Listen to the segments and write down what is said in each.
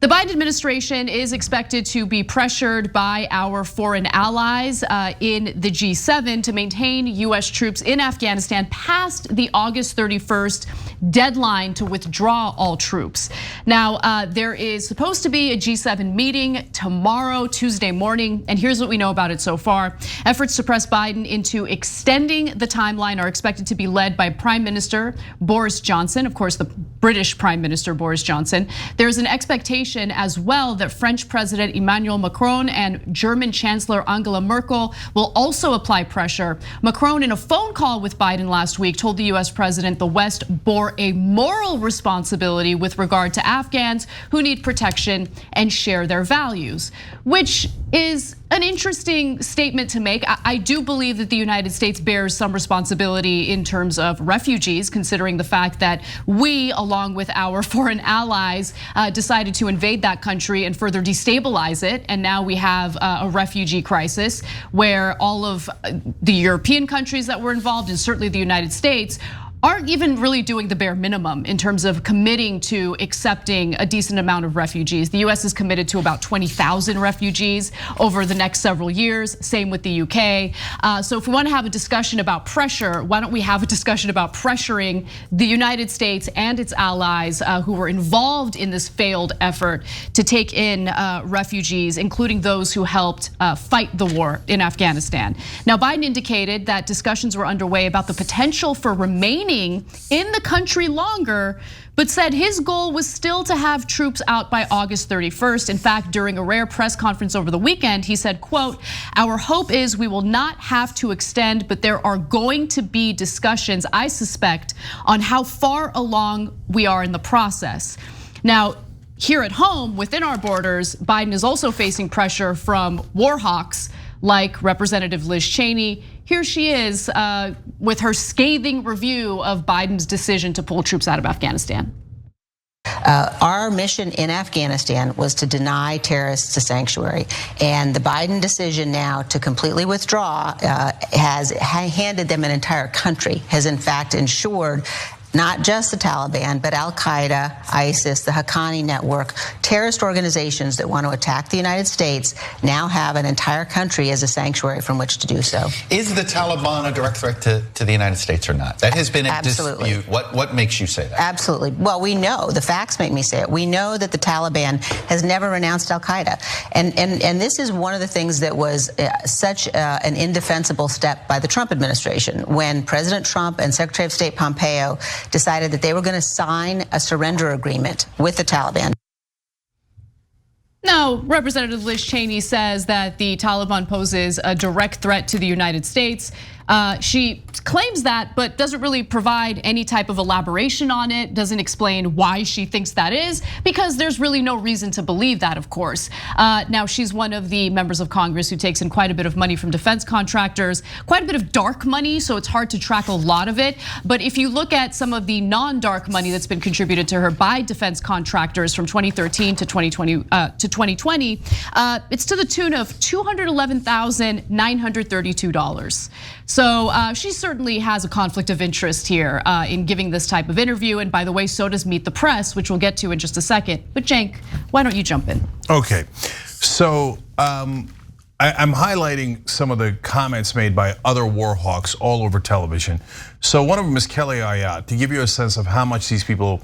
The Biden administration is expected to be pressured by our foreign allies in the G7 to maintain US troops in Afghanistan past the August 31st deadline to withdraw all troops. Now, there is supposed to be a G7 meeting tomorrow, Tuesday morning, and here's what we know about it so far. Efforts to press Biden into extending the timeline are expected to be led by Prime Minister Boris Johnson, of course, the British Prime Minister Boris Johnson. There's an expectation as well that French President Emmanuel Macron and German Chancellor Angela Merkel will also apply pressure. Macron, in a phone call with Biden last week, told the US president the West bore a moral responsibility with regard to Afghans who need protection and share their values, which is an interesting statement to make. I do believe that the United States bears some responsibility in terms of refugees, considering the fact that we, along with our foreign allies, decided to invade that country and further destabilize it. And now we have a refugee crisis where all of the European countries that were involved, and certainly the United States, aren't even really doing the bare minimum in terms of committing to accepting a decent amount of refugees. The US is committed to about 20,000 refugees over the next several years, same with the UK. So if we want to have a discussion about pressure, why don't we have a discussion about pressuring the United States and its allies who were involved in this failed effort to take in refugees, including those who helped fight the war in Afghanistan. Now, Biden indicated that discussions were underway about the potential for remaining in the country longer, but said his goal was still to have troops out by August 31st. In fact, during a rare press conference over the weekend, he said, quote, "Our hope is we will not have to extend, but there are going to be discussions, I suspect, on how far along we are in the process." Now, here at home, within our borders, Biden is also facing pressure from war hawks like Representative Liz Cheney. Here she is with her scathing review of Biden's decision to pull troops out of Afghanistan. Our mission in Afghanistan was to deny terrorists a sanctuary. And the Biden decision now to completely withdraw has handed them an entire country, has in fact ensured not just the Taliban, but Al-Qaeda, ISIS, the Haqqani network, terrorist organizations that want to attack the United States now have an entire country as a sanctuary from which to do so. Is the Taliban a direct threat to the United States or not? That has been a dispute. What makes you say that? Absolutely. Well, we know, the facts make me say it. We know that the Taliban has never renounced Al-Qaeda. And this is one of the things that was such an indefensible step by the Trump administration. When President Trump and Secretary of State Pompeo decided that they were going to sign a surrender agreement with the Taliban. Now, Representative Liz Cheney says that the Taliban poses a direct threat to the United States. She claims that, but doesn't really provide any type of elaboration on it, doesn't explain why she thinks that is, because there's really no reason to believe that, of course. Now, she's one of the members of Congress who takes in quite a bit of money from defense contractors, quite a bit of dark money, so it's hard to track a lot of it. But if you look at some of the non-dark money that's been contributed to her by defense contractors from 2013 to 2020, it's to the tune of $211,932. So she certainly has a conflict of interest here in giving this type of interview. And by the way, so does Meet the Press, which we'll get to in just a second. But Cenk, why don't you jump in? Okay, so I'm highlighting some of the comments made by other war hawks all over television. So one of them is Kelly Ayotte, to give you a sense of how much these people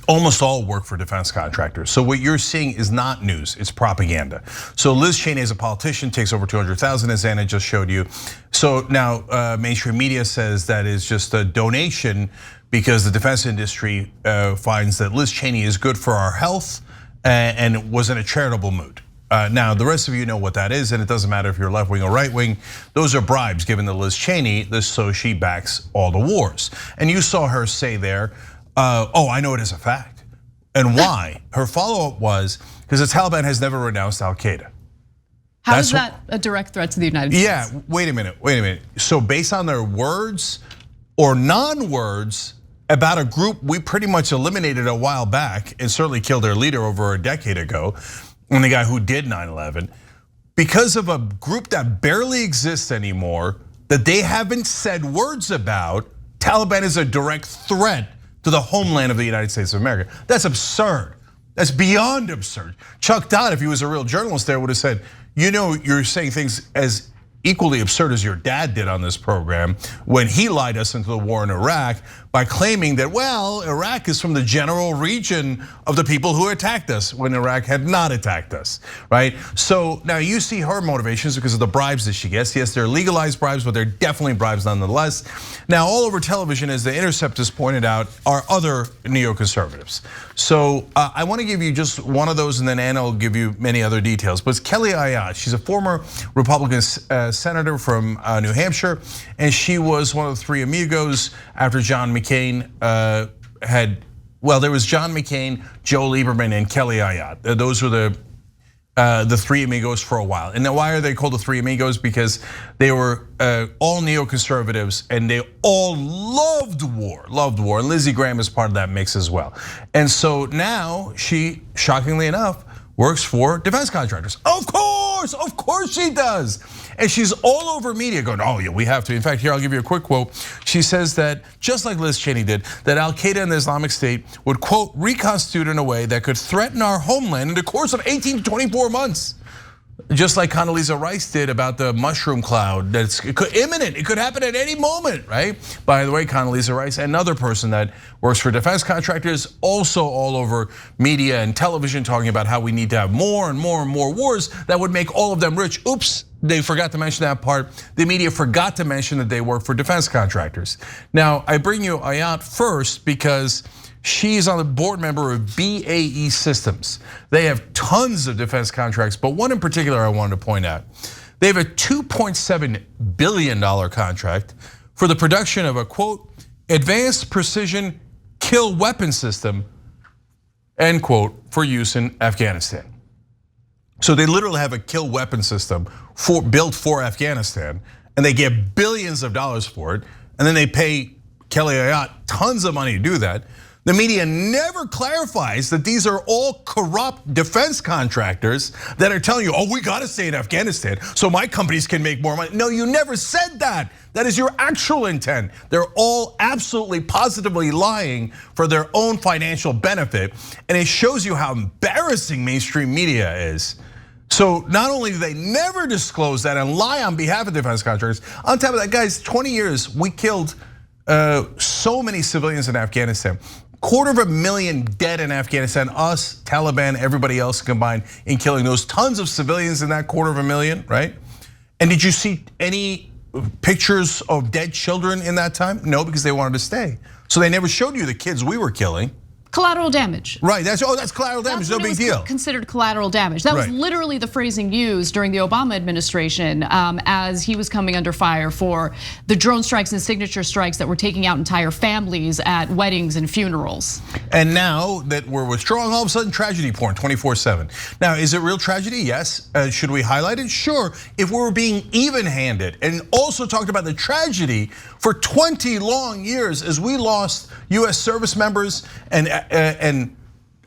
almost all work for defense contractors. So what you're seeing is not news, it's propaganda. So Liz Cheney as a politician takes over 200,000, as Anna just showed you. So now mainstream media says that is just a donation because the defense industry finds that Liz Cheney is good for our health and was in a charitable mood. Now, the rest of you know what that is, and it doesn't matter if you're left wing or right wing. Those are bribes given to Liz Cheney, so she backs all the wars. And you saw her say there, oh, I know it as a fact. And why? Her follow-up was, because the Taliban has never renounced Al-Qaeda. How is that a direct threat to the United States? Yeah, wait a minute. So based on their words or non-words about a group we pretty much eliminated a while back and certainly killed their leader over a decade ago, and the guy who did 9/11, because of a group that barely exists anymore, that they haven't said words about, Taliban is a direct threat to the homeland of the United States of America. That's absurd. That's beyond absurd. Chuck Todd, if he was a real journalist there, would have said, you know, you're saying things as equally absurd as your dad did on this program when he lied us into the war in Iraq by claiming that, well, Iraq is from the general region of the people who attacked us when Iraq had not attacked us, right? So now you see her motivations because of the bribes that she gets. Yes, they're legalized bribes, but they're definitely bribes nonetheless. Now, all over television, as The Intercept has pointed out, are other neoconservatives. So I want to give you just one of those, and then Anna will give you many other details. But it's Kelly Ayotte. She's a former Republican senator from New Hampshire, and she was one of the three amigos after John McCain there was John McCain, Joe Lieberman, and Kelly Ayotte. Those were the three amigos for a while. And now why are they called the three amigos? Because they were all neoconservatives and they all loved war. And Lindsey Graham is part of that mix as well. And so now she, shockingly enough, works for defense contractors. Of course she does. And she's all over media going, oh yeah, we have to. In fact, here, I'll give you a quick quote. She says that, just like Liz Cheney did, that Al-Qaeda and the Islamic State would, quote, reconstitute in a way that could threaten our homeland in the course of 18 to 24 months. Just like Condoleezza Rice did about the mushroom cloud, that's imminent. It could happen at any moment, right? By the way, Condoleezza Rice, another person that works for defense contractors, also all over media and television talking about how we need to have more and more and more wars that would make all of them rich. Oops, they forgot to mention that part. The media forgot to mention that they work for defense contractors. Now, I bring you Ayotte first because she's on the board member of BAE Systems. They have tons of defense contracts, but one in particular I wanted to point out. They have a $2.7 billion contract for the production of a, quote, advanced precision kill weapon system, end quote, for use in Afghanistan. So they literally have a kill weapon system built for Afghanistan, and they get billions of dollars for it, and then they pay Kelly Ayotte tons of money to do that. The media never clarifies that these are all corrupt defense contractors that are telling you, oh, we gotta stay in Afghanistan so my companies can make more money. No, you never said that. That is your actual intent. They're all absolutely positively lying for their own financial benefit. And it shows you how embarrassing mainstream media is. So not only do they never disclose that and lie on behalf of defense contractors, on top of that, guys, 20 years, we killed so many civilians in Afghanistan. 250,000 dead in Afghanistan, us, Taliban, everybody else combined in killing those tons of civilians in that 250,000, right? And did you see any pictures of dead children in that time? No, because they wanted to stay. So they never showed you the kids we were killing. Collateral damage. Right, that's collateral damage, no big deal. Considered collateral damage. That was literally the phrasing used during the Obama administration as he was coming under fire for the drone strikes and signature strikes that were taking out entire families at weddings and funerals. And now that we're withdrawing, all of a sudden tragedy porn 24/7. Now, is it real tragedy? Yes. Should we highlight it? Sure, if we were being even-handed. And also talked about the tragedy for 20 long years as we lost US service members and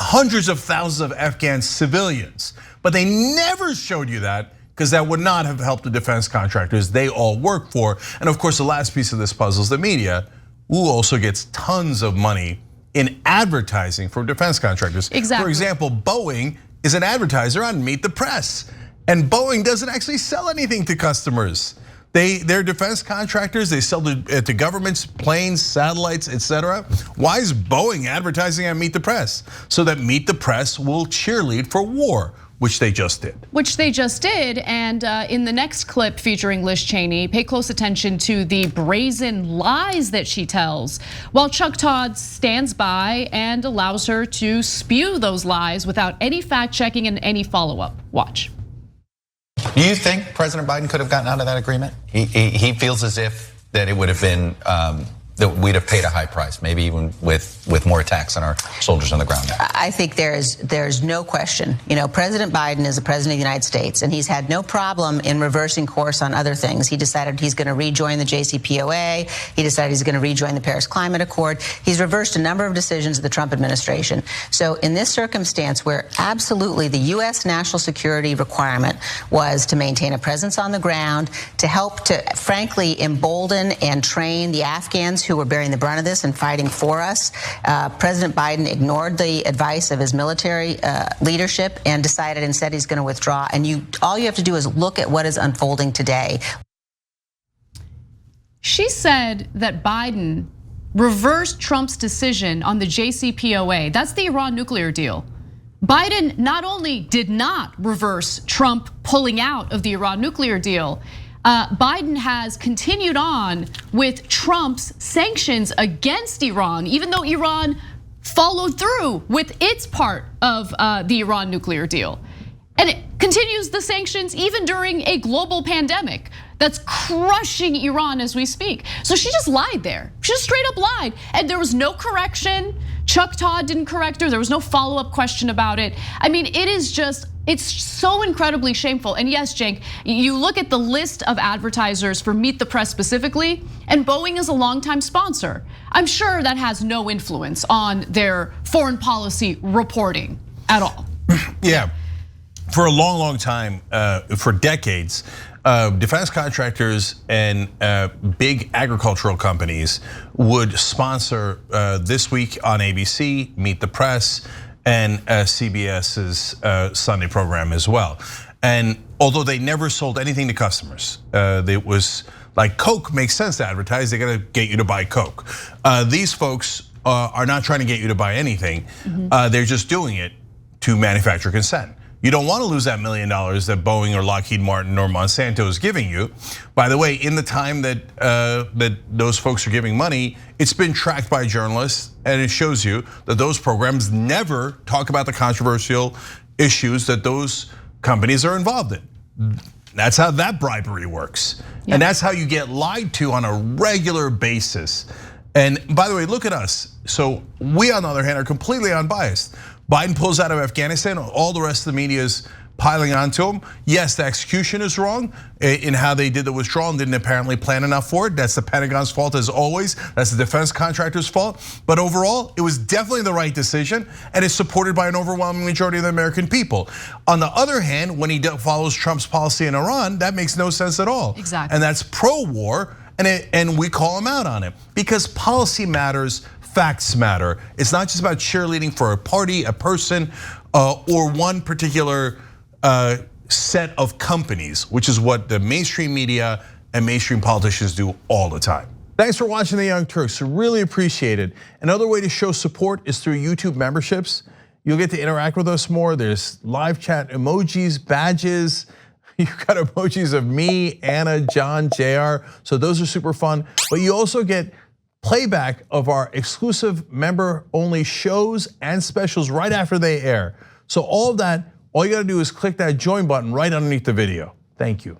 hundreds of thousands of Afghan civilians. But they never showed you that because that would not have helped the defense contractors they all work for. And of course, the last piece of this puzzle is the media, who also gets tons of money in advertising for defense contractors. Exactly. For example, Boeing is an advertiser on Meet the Press. And Boeing doesn't actually sell anything to customers. They're defense contractors, they sell to governments, planes, satellites, etc. Why is Boeing advertising on Meet the Press? So that Meet the Press will cheerlead for war, which they just did. And in the next clip featuring Liz Cheney, pay close attention to the brazen lies that she tells, while Chuck Todd stands by and allows her to spew those lies without any fact checking and any follow-up. Watch. Do you think President Biden could have gotten out of that agreement? He feels as if that it would have been, that we'd have paid a high price, maybe even with more attacks on our soldiers on the ground. I think there's no question. You know, President Biden is the president of the United States, and he's had no problem in reversing course on other things. He decided he's going to rejoin the JCPOA. He decided he's going to rejoin the Paris Climate Accord. He's reversed a number of decisions of the Trump administration. So in this circumstance where absolutely the US national security requirement was to maintain a presence on the ground, to help to frankly embolden and train the Afghans ones who were bearing the brunt of this and fighting for us. President Biden ignored the advice of his military leadership and decided instead he's going to withdraw. And all you have to do is look at what is unfolding today. She said that Biden reversed Trump's decision on the JCPOA. That's the Iran nuclear deal. Biden not only did not reverse Trump pulling out of the Iran nuclear deal, Biden has continued on with Trump's sanctions against Iran, even though Iran followed through with its part of the Iran nuclear deal. And it continues the sanctions even during a global pandemic that's crushing Iran as we speak. So she just lied there. She just straight up lied. And there was no correction. Chuck Todd didn't correct her. There was no follow-up question about it. I mean, it's so incredibly shameful. And yes, Cenk, you look at the list of advertisers for Meet the Press specifically, and Boeing is a longtime sponsor. I'm sure that has no influence on their foreign policy reporting at all. Yeah, for a long, long time, for decades, defense contractors and big agricultural companies would sponsor This Week on ABC, Meet the Press, and CBS's Sunday program as well. And although they never sold anything to customers, it was like Coke makes sense to advertise, they gotta get you to buy Coke. These folks are not trying to get you to buy anything, they're just doing it to manufacture consent. You don't want to lose that $1 million that Boeing or Lockheed Martin or Monsanto is giving you. By the way, in the time that those folks are giving money, it's been tracked by journalists, and it shows you that those programs never talk about the controversial issues that those companies are involved in. That's how that bribery works. And that's how you get lied to on a regular basis. And by the way, look at us. So we, on the other hand, are completely unbiased. Biden pulls out of Afghanistan, all the rest of the media is piling onto him. Yes, the execution is wrong in how they did the withdrawal and didn't apparently plan enough for it. That's the Pentagon's fault as always. That's the defense contractor's fault. But overall, it was definitely the right decision, and it's supported by an overwhelming majority of the American people. On the other hand, when he follows Trump's policy in Iran, that makes no sense at all. Exactly. And that's pro-war, and we call him out on it. Because policy matters, facts matter. It's not just about cheerleading for a party, a person, or one particular set of companies, which is what the mainstream media and mainstream politicians do all the time. Thanks for watching The Young Turks, really appreciate it. Another way to show support is through YouTube memberships. You'll get to interact with us more. There's live chat emojis, badges. You've got emojis of me, Anna, John, JR. So those are super fun. But you also get playback of our exclusive member-only shows and specials right after they air. So all of that, all you gotta do is click that join button right underneath the video. Thank you.